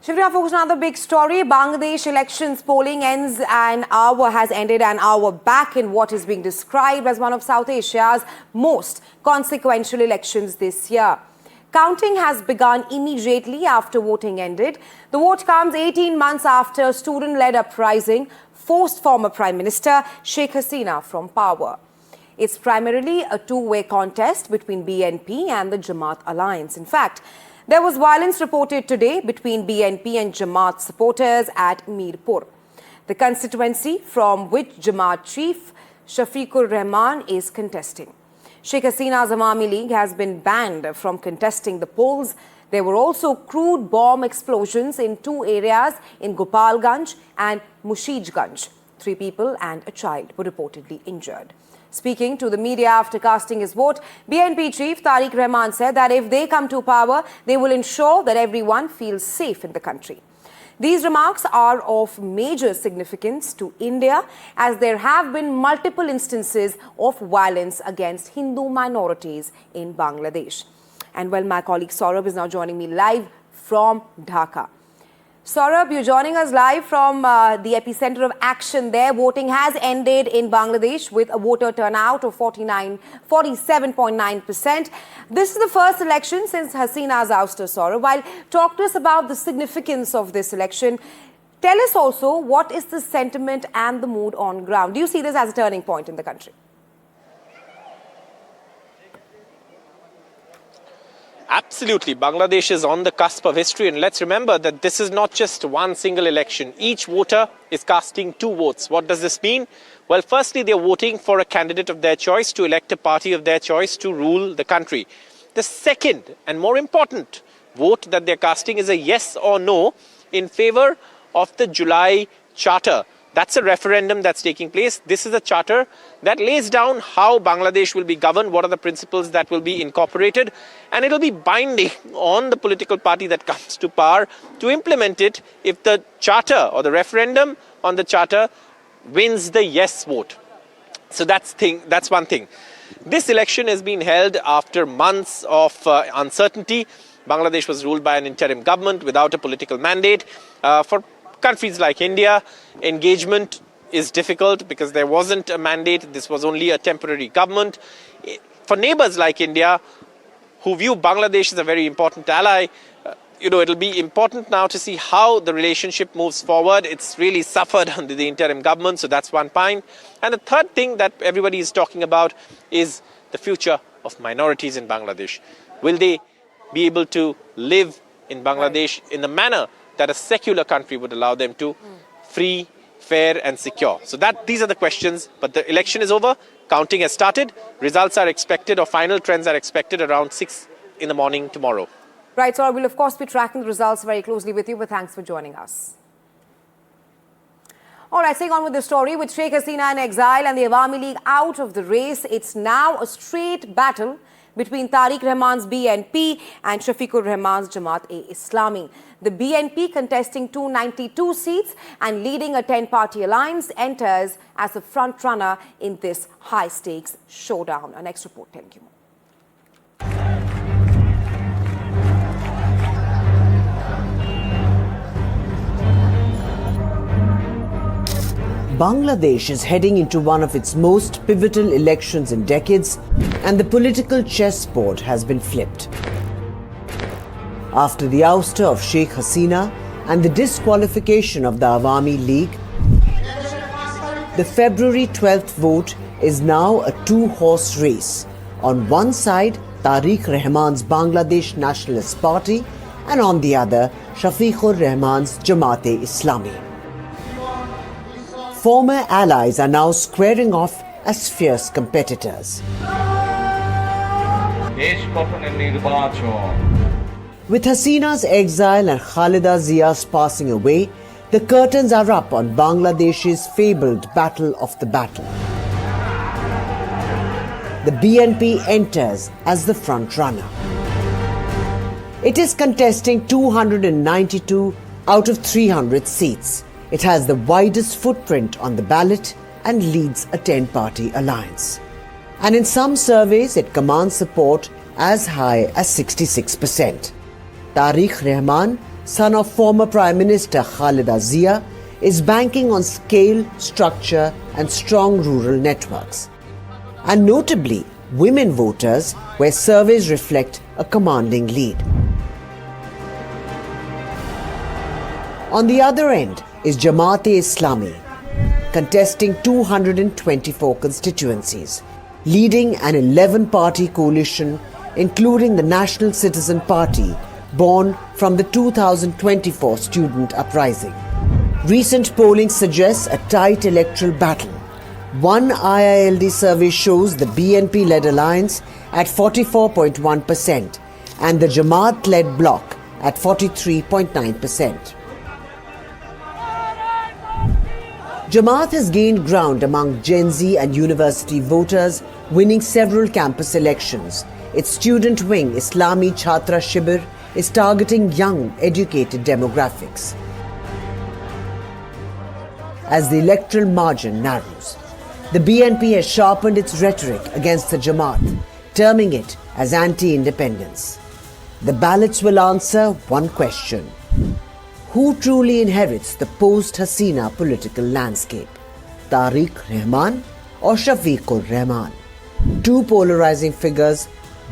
Shifting our focus on another big story, Bangladesh elections polling has ended an hour back in what is being described as one of South Asia's most consequential elections this year. Counting has begun immediately after voting ended. The vote comes 18 months after student-led uprising forced former Prime Minister Sheikh Hasina from power. It's primarily a two-way contest between BNP and the Jamaat alliance. In fact, there was violence reported today between BNP and Jamaat supporters at Mirpur, the constituency from which Jamaat chief Shafiqur Rahman is contesting. Sheikh Hasina's Awami League has been banned from contesting the polls. There were also crude bomb explosions in two areas in Gopalganj and Mushijganj. 3 people and a child were reportedly injured. Speaking to the media after casting his vote, BNP chief Tariq Rahman said that if they come to power, they will ensure that everyone feels safe in the country. These remarks are of major significance to India, as there have been multiple instances of violence against Hindu minorities in Bangladesh. And well, my colleague Saurabh is now joining me live from Dhaka. Saurabh, you're joining us live from the epicenter of action there. Voting has ended in Bangladesh with a voter turnout of 47.9%. This is the first election since Hasina's ouster, Saurabh. While talk to us about the significance of this election, tell us also what is the sentiment and the mood on ground. Do you see this as a turning point in the country? Absolutely. Bangladesh is on the cusp of history, and let's remember that this is not just one single election. Each voter is casting 2 votes. What does this mean? Well, firstly, they're voting for a candidate of their choice to elect a party of their choice to rule the country. The second and more important vote that they're casting is a yes or no in favor of the July Charter. That's a referendum that's taking place. This is a charter that lays down how Bangladesh will be governed, what are the principles that will be incorporated, and it'll be binding on the political party that comes to power to implement it if the charter or the referendum on the charter wins the yes vote. So that's one thing. This election has been held after months of uncertainty. Bangladesh was ruled by an interim government without a political mandate. For countries like India, engagement is difficult because there wasn't a mandate. This was only a temporary government. For neighbors like India, who view Bangladesh as a very important ally, it'll be important now to see how the relationship moves forward. It's really suffered under the interim government, so that's one point. And the third thing that everybody is talking about is the future of minorities in Bangladesh. Will they be able to live in Bangladesh in the manner that a secular country would allow them to, free, fair and secure? So these are the questions, but the election is over. Counting has started. Results are expected, or final trends are expected around 6 in the morning tomorrow. Right, so we'll of course be tracking the results very closely with you, but thanks for joining us. All right, staying on with the story, with Sheikh Hasina in exile and the Awami League out of the race, it's now a straight battle between Tariq Rahman's BNP and Shafiqur Rahman's Jamaat-e-Islami. The BNP, contesting 292 seats and leading a 10-party alliance, enters as a front-runner in this high-stakes showdown. Our next report telling you more. Bangladesh is heading into one of its most pivotal elections in decades, and the political chessboard has been flipped. After the ouster of Sheikh Hasina and the disqualification of the Awami League, the February 12th vote is now a 2-horse race. On one side, Tariq Rahman's Bangladesh Nationalist Party, and on the other, Shafiqur Rahman's Jamaat-e-Islami. Former allies are now squaring off as fierce competitors. With Hasina's exile and Khalida Zia's passing away, the curtains are up on Bangladesh's fabled battle of the battle. The BNP enters as the front runner. It is contesting 292 out of 300 seats. It has the widest footprint on the ballot and leads a 10-party alliance. And in some surveys, it commands support as high as 66%. Tariq Rahman son of former Prime Minister Khalida Zia, is banking on scale, structure and strong rural networks. And notably, women voters, where surveys reflect a commanding lead. On the other end is Jamaat-e-Islami, contesting 224 constituencies, leading an 11-party coalition, including the National Citizen Party, born from the 2024 student uprising. Recent polling suggests a tight electoral battle. One IILD survey shows the BNP-led alliance at 44.1% and the Jamaat-led bloc at 43.9%. Jamaat has gained ground among Gen Z and university voters, winning several campus elections. Its student wing, Islami Chhatra Shibir, is targeting young, educated demographics. As the electoral margin narrows, the BNP has sharpened its rhetoric against the Jamaat, terming it as anti-independence. The ballots will answer one question: who truly inherits the post-Hasina political landscape? Tariq Rahman or Shafiqur Rahman? Two polarizing figures,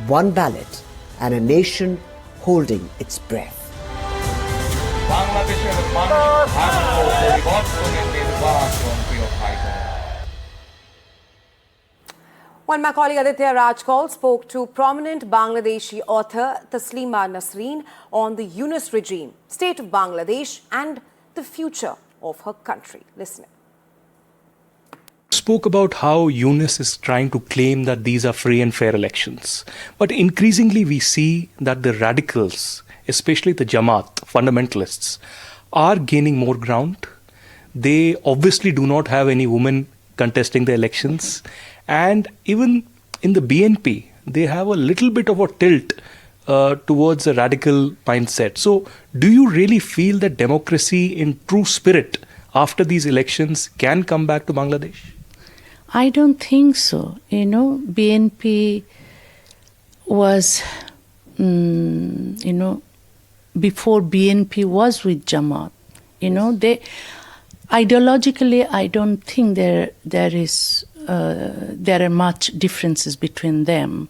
one ballot, and a nation holding its breath. Well, my colleague Aditya Rajkol spoke to prominent Bangladeshi author Taslima Nasreen on the Yunus regime, state of Bangladesh and the future of her country. Listen. Spoke about how Yunus is trying to claim that these are free and fair elections. But increasingly we see that the radicals, especially the Jamaat, fundamentalists, are gaining more ground. They obviously do not have any women contesting the elections. And even in the BNP, they have a little bit of a tilt towards a radical mindset. So do you really feel that democracy in true spirit after these elections can come back to Bangladesh? I don't think so. BNP was, before BNP was with Jamaat, they ideologically, I don't think there are much differences between them,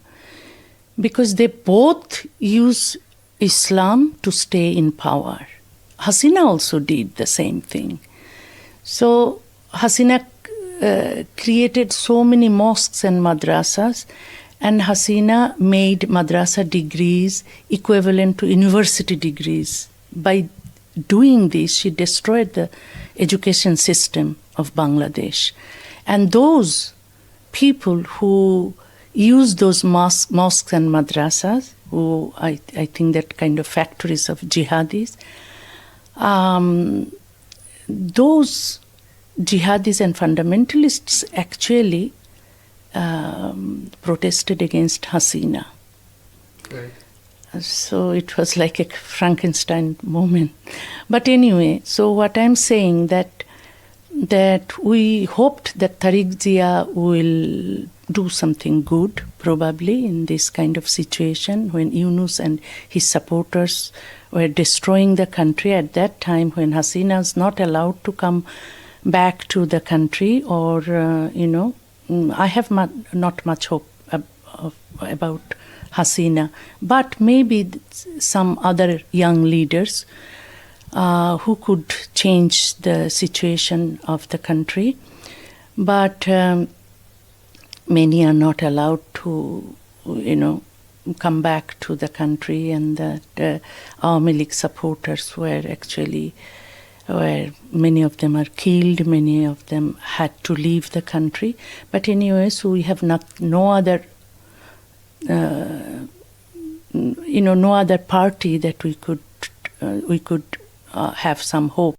because they both use Islam to stay in power. Hasina also did the same thing. So Hasina created so many mosques and madrasas, and Hasina made madrasa degrees equivalent to university degrees. By doing this, she destroyed the education system of Bangladesh. And those people who use those mosques and madrasas, who I think that kind of factories of jihadis, those jihadis and fundamentalists actually protested against Hasina. Right. So it was like a Frankenstein moment. But anyway, so what I'm saying that we hoped that Tariq Zia will do something good, probably, in this kind of situation when Yunus and his supporters were destroying the country at that time, when Hasina is not allowed to come back to the country, or, I have not much hope about Hasina. But maybe some other young leaders who could change the situation of the country. But many are not allowed to, come back to the country, and the Awami League supporters were actually, many of them are killed, many of them had to leave the country. But anyway, so we have no other no other party that we could have some hope